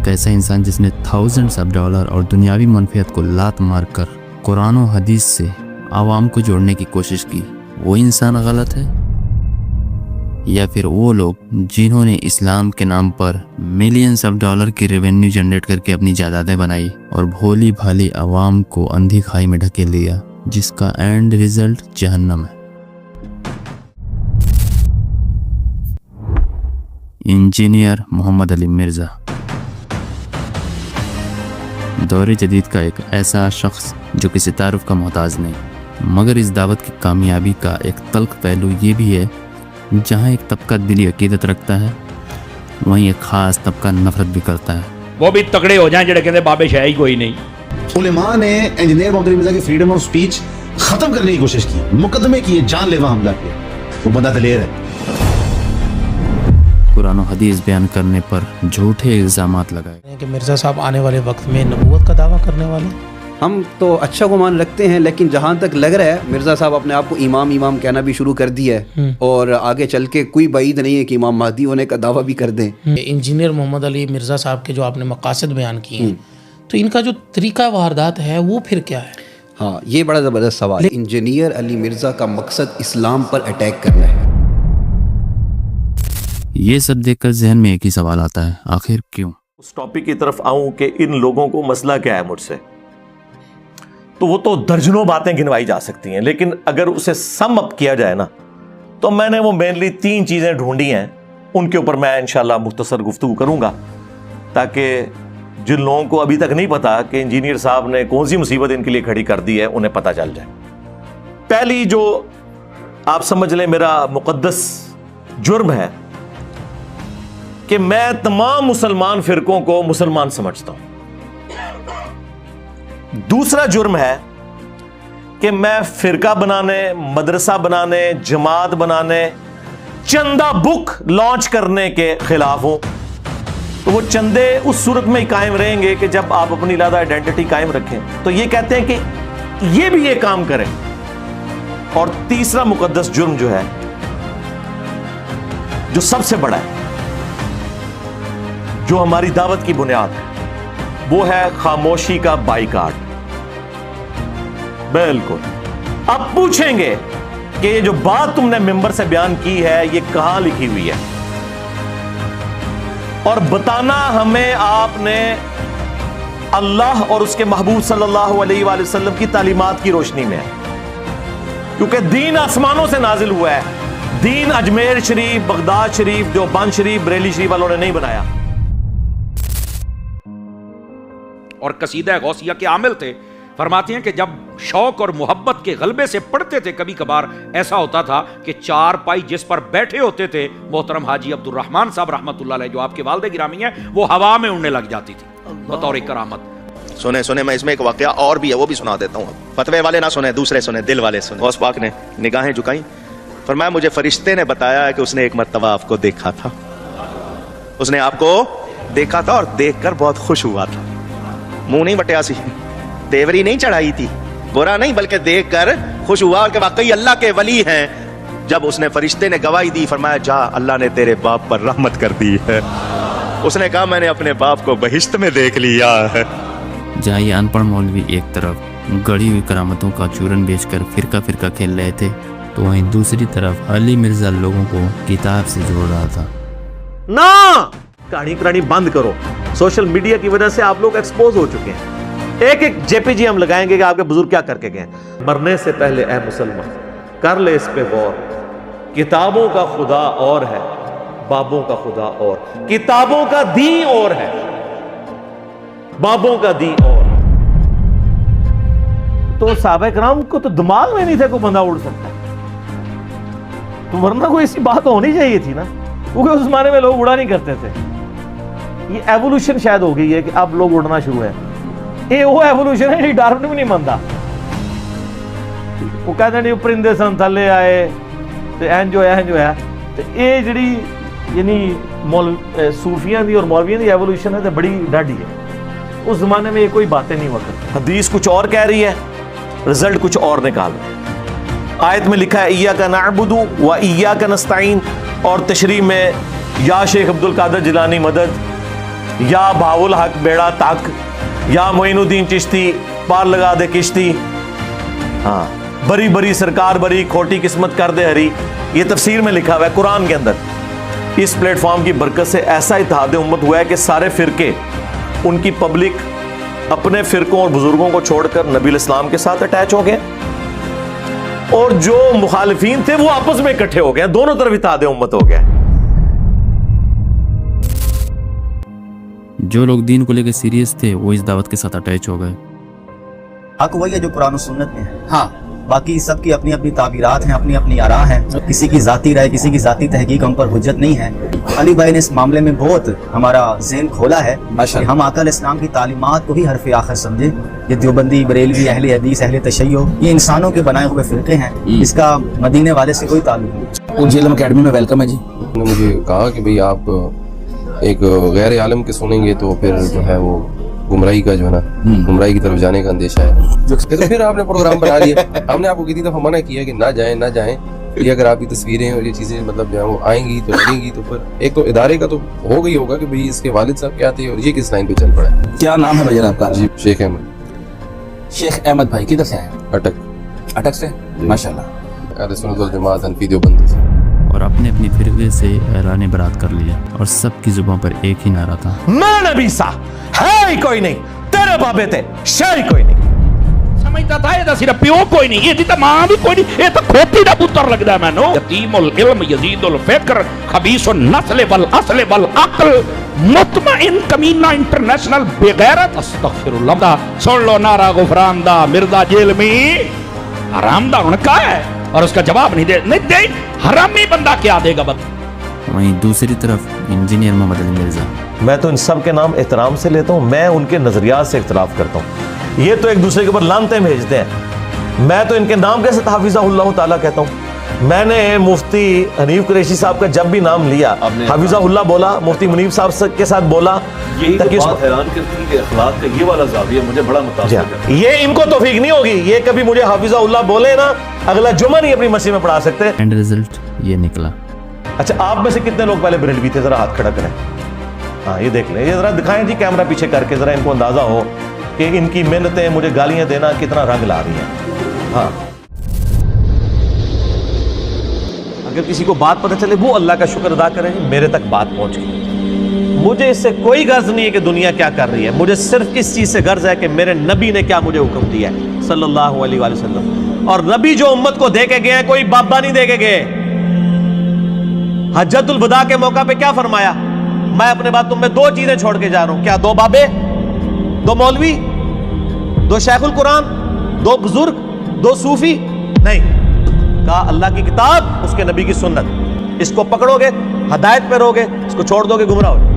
ایک ایسا انسان جس نے تھاؤزنڈز آف ڈالر اور دنیاوی منفعت کو لات مار کر قرآن و حدیث سے عوام کو جوڑنے کی کوشش کی، وہ انسان غلط ہے؟ یا پھر وہ لوگ جنہوں نے اسلام کے نام پر ملینز آف ڈالر کی ریونیو جنریٹ کر کے اپنی جائیدادیں بنائی اور بھولی بھالی عوام کو اندھی کھائی میں ڈھکیل دیا، جس کا اینڈ ریزلٹ جہنم ہے؟ انجینئر محمد علی مرزا دور جدید کا ایک ایسا شخص جو کسی تعارف کا محتاج نہیں، مگر اس دعوت کی کامیابی کا ایک تلخ پہلو یہ بھی ہے، جہاں ایک طبقہ دلی عقیدت رکھتا ہے وہیں ایک خاص طبقہ نفرت بھی کرتا ہے۔ وہ بھی تکڑے ہو جائیں جڑے کہتے بابے شاہ ہی کوئی نہیں۔ علماء نے انجینئر محمد علی مرزا کی فریڈم آف سپیچ ختم کرنے کی کوشش کی، مقدمے کیے، جان لیوا حملہ کیا۔ وہ بندہ دلیر ہے۔ قرآن و حدیث بیان کرنے پر جھوٹے الزامات لگائے کہ مرزا صاحب آنے والے وقت میں نبوت کا دعویٰ کرنے والے ہیں۔ ہم تو اچھا گمان رکھتے ہیں، لیکن جہاں تک لگ رہا ہے مرزا صاحب اپنے آپ کو امام کہنا بھی شروع کر دیا ہے، اور آگے چل کے کوئی بعید نہیں ہے کہ امام مہدی ہونے کا دعویٰ بھی کر دیں۔ انجینئر محمد علی مرزا صاحب کے جو آپ نے مقاصد بیان کیے ہیں، تو ان کا جو طریقہ واردات ہے وہ پھر کیا ہے؟ ہاں، یہ بڑا زبردست سوال ہے۔ انجینئر علی مرزا کا مقصد اسلام پر اٹیک کرنا ہے۔ یہ سب دیکھ کر ذہن میں ایک ہی سوال آتا ہے، آخر کیوں؟ اس ٹاپک کی طرف آؤں کہ ان لوگوں کو مسئلہ کیا ہے مجھ سے، تو وہ تو درجنوں باتیں گنوائی جا سکتی ہیں، لیکن اگر اسے سم اپ کیا جائے نا، تو میں نے وہ مینلی 3 چیزیں ڈھونڈی ہیں، ان کے اوپر میں انشاءاللہ مختصر گفتگو کروں گا، تاکہ جن لوگوں کو ابھی تک نہیں پتا کہ انجینئر صاحب نے کون سی مصیبت ان کے لیے کھڑی کر دی ہے، انہیں پتہ چل جائے۔ پہلی جو آپ سمجھ لیں میرا مقدس جرم ہے کہ میں تمام مسلمان فرقوں کو مسلمان سمجھتا ہوں۔ دوسرا جرم ہے کہ میں فرقہ بنانے، مدرسہ بنانے، جماعت بنانے، چندہ بک لانچ کرنے کے خلاف ہوں۔ تو وہ چندے اس صورت میں ہی قائم رہیں گے کہ جب آپ اپنی علیحدہ آئیڈینٹی قائم رکھیں۔ تو یہ کہتے ہیں کہ یہ بھی یہ کام کریں۔ اور تیسرا مقدس جرم جو ہے، جو سب سے بڑا ہے، جو ہماری دعوت کی بنیاد ہے، وہ ہے خاموشی کا بائیکاٹ۔ بالکل۔ اب پوچھیں گے کہ یہ جو بات تم نے ممبر سے بیان کی ہے، یہ کہاں لکھی ہوئی ہے؟ اور بتانا ہمیں آپ نے اللہ اور اس کے محبوب صلی اللہ علیہ وآلہ وسلم کی تعلیمات کی روشنی میں ہے، کیونکہ دین آسمانوں سے نازل ہوا ہے۔ دین اجمیر شریف، بغداد شریف، دیوبند شریف، بریلی شریف والوں نے نہیں بنایا۔ اور قصیدہ غوثیہ کے عامل تھے، فرماتے ہیں کہ جب شوق اور محبت کے غلبے سے پڑھتے تھے، کبھی کبھار ایسا ہوتا تھا کہ 4 پائی جس پر بیٹھے ہوتے تھے محترم حاجی عبد الرحمن صاحب رحمۃ اللہ علیہ، جو آپ کے والد گرامی ہیں، وہ ہوا میں اڑنے لگ جاتی تھی بطور کرامت۔ سنے میں اس میں ایک واقعہ اور بھی ہے، وہ بھی سنا دیتا ہوں۔ فتوے والے نہ سنیں، دوسرے سنیں، دل والے سنیں۔ غوث پاک نے نگاہیں جھکائیں، فرمایا مجھے فرشتے نے بتایا کہ اس نے ایک مرتبہ آپ کو دیکھا تھا، اس نے آپ کو دیکھا تھا اور دیکھ کر بہت خوش ہوا تھا، منہ نہیں بٹیا سی، تیوری نہیں چڑھائی تھی، برا نہیں، بلکہ دیکھ کر خوش ہوا کہ واقعی اللہ کے ولی ہیں۔ جب اس نے فرشتے نے گواہی دی، فرمایا جا، اللہ نے تیرے باپ پر رحمت کر دی ہے۔ اس نے کہا میں نے اپنے باپ کو بہشت میں دیکھ لیا ہے۔ جہاں یہ ان پڑھ مولوی ایک طرف گڑی ہوئی کرامتوں کا چورن بیچ کر فرقہ کھیل رہے تھے، تو وہیں دوسری طرف علی مرزا لوگوں کو کتاب سے جوڑ رہا تھا۔ نا کہانی بند کرو، سوشل میڈیا کی وجہ سے آپ لوگ ایکسپوز ہو چکے ہیں۔ ایک جے پی جی ہم لگائیں گے کہ آپ کے بزرگ کیا کر کے گئے۔ مرنے سے پہلے اے مسلمان کر لے اس پہ غور، کتابوں کا خدا اور ہے، بابوں کا خدا اور، کتابوں کا دین اور ہے، بابوں کا دین اور۔ تو صحابہ کرام کو تو دماغ میں نہیں تھا کوئی بندہ اڑ سکتا، تو ورنہ کوئی ایسی بات ہونی چاہیے تھی نا، کیونکہ اس زمانے میں لوگ اڑا نہیں کرتے تھے۔ یہ ایوولوشن شاید ہو گئی ہے کہ اب لوگ اڑنا شروع ہے۔ یہ وہ ایوولوشن ہے جی ڈارون بھی نہیں مانتا۔ وہ کہتے ہیں پرندے سن تھلے آئے تو این جو ہے تو یہ جڑی یعنی صوفیاں دی اور مولویاں دی ایوولوشن ہے تو بڑی ڈاڈی ہے۔ اس زمانے میں یہ کوئی باتیں نہیں وقت۔ حدیث کچھ اور کہہ رہی ہے، رزلٹ کچھ اور نکال۔ آیت میں لکھا ہے ایاک نعبد و ایاک نستعین، اور تشریح میں یا شیخ عبد القادر جیلانی مدد، یا بہاول حق بیڑا تک یا معین الدین چشتی پار لگا دے کشتی. ہاں بری بری سرکار بری کھوٹی قسمت کر دے ہری. یہ تفسیر میں لکھا ہوا ہے قرآن کے اندر. اس پلیٹ فارم کی برکت سے ایسا اتحاد امت ہوا ہے کہ سارے فرقے ان کی پبلک اپنے فرقوں اور بزرگوں کو چھوڑ کر نبی الاسلام کے ساتھ اٹیچ ہو گئے, اور جو مخالفین تھے وہ آپس میں اکٹھے ہو گئے. دونوں طرف اتحاد امت ہو گیا. جو لوگ دین کو لے کے سیریس تھے وہ اس دعوت کے ساتھ اٹیچ ہو گئے. حق وہی ہے جو قرآن و سنت میں ہے. ہاں باقی سب کی اپنی اپنی تعبیرات ہیں, اپنی اپنی آراء ہیں. کسی کی ذاتی رائے, کسی کی ذاتی تحقیق ہم پر حجت نہیں ہے. علی بھائی نے اس معاملے میں بہت ہمارا ذہن کھولا ہے کہ ہم آقا علیہ السلام کی تعلیمات کو ہی حرف آخر سمجھیں. یہ دیوبندی, بریلوی, اہل حدیث, اہل تشیع, یہ انسانوں کے بنائے ہوئے فرقے ہیں. اس کا مدینے والے سے کوئی تعلق نہیں. جی علم اکیڈمی میں ویلکم ہے جی. نے مجھے کہا کہ بھئی آپ ایک غیر عالم کے سنیں گے تو پھر جو ہے وہ گمراہی کا جو ہے نا گمراہی کی طرف جانے کا اندیشہ ہے. تو پھر آپ نے پروگرام بنا لیا. ہم نے آپ کو کتنی دفعہ منع کیا کہ نہ جائیں نہ جائیں. یہ اگر آپ کی تصویریں اور یہ چیزیں مطلب جو ہے وہ آئیں گی تو لگیں گی تو پھر ایک تو ادارے کا تو ہو گئی ہوگا کہ بھئی اس کے والد صاحب کیا تھے اور یہ کس لائن پہ چل پڑا ہے. کیا نام ہے بھائی آپ کا؟ جی شیخ احمد. شیخ احمد بھائی کدھر سے ہیں؟ اٹک. اٹک سے, ماشاء اللہ. اہل سنت والجماعت حنفی دیوبند سے. اور اپنے اپنی فرقے سے اعلان برات کر لیا, اور سب کی زبان پر ایک ہی نعرہ تھا, میں نبی سا ہے ہی کوئی نہیں, تیرے بابے تھے شے ہی کوئی نہیں. سمجھتا تھا یہ صرف پیو کوئی نہیں, یہ تو ماں بھی کوئی نہیں, یہ تو کھوتی دا پتر لگدا ہے مینوں. یتیم العلم یزید الفکر خبیث النسل والاصل والعقل مطمئن کمینہ انٹرنیشنل بغیرت. استغفر اللہ. سن لو نعرہ غفران دا مرزا جیل میں حرام دا ان کا ہے اور اس کا جواب نہیں دے حرامی بندہ کیا دے گا. وہیں دوسری طرف انجینئر محمد علی مرزا. میں تو ان سب کے نام احترام سے لیتا ہوں, میں ان کے نظریات سے اختلاف کرتا ہوں. یہ تو ایک دوسرے کے اوپر لانتیں بھیجتے ہیں, میں تو ان کے نام کے ساتھ حافظہ اللہ تعالیٰ کہتا ہوں. میں نے مفتی حنیف قریشی صاحب کا جب بھی نام لیا حافظہ اللہ بولا, مفتی منیب صاحب کے ساتھ بولا. یہی تو بات حیران کرتی ہے کہ اخلاق کا یہ والا زاویہ مجھے بڑا متاثر کرتا ہے. یہ ان کو توفیق نہیں ہوگی, یہ کبھی مجھے حافظہ اللہ بولے نا اگلا جمعہ نہیں اپنی مسجد میں پڑھا سکتے. اینڈ رزلٹ یہ نکلا. اچھا آپ میں سے کتنے لوگ پہلے بریلوی تھے؟ ذرا ہاتھ کھڑا کریں. ہاں یہ دیکھ لیں, یہ ذرا دکھائیں جی کیمرہ پیچھے کر کے, ذرا ان کو اندازہ ہو کہ ان کی محنتیں مجھے گالیاں دینا کتنا رنگ لا رہی ہیں. ہاں اگر کسی کو بات پتہ چلے وہ اللہ کا شکر ادا کرے, میرے تک بات پہنچ گئی. مجھے اس سے کوئی غرض نہیں ہے کہ دنیا کیا کر رہی ہے, مجھے صرف اس چیز سے غرض ہے کہ میرے نبی نے کیا مجھے حکم دیا ہے صلی اللہ علیہ وآلہ وسلم. اور نبی جو امت کو دے کے گئے ہیں کوئی بابا نہیں دے کے گئے. حجۃ الوداع کے موقع پہ کیا فرمایا؟ میں اپنے بعد تم میں دو چیزیں چھوڑ کے جا رہا ہوں. کیا؟ دو بابے, دو مولوی, دو شیخ القرآن, دو بزرگ, دو صوفی نہیں. کہا اللہ کی کتاب, اس کے نبی کی سنت. اس کو پکڑو گے ہدایت پہ رہو گے, اس کو چھوڑ دو گے گمراہ ہو.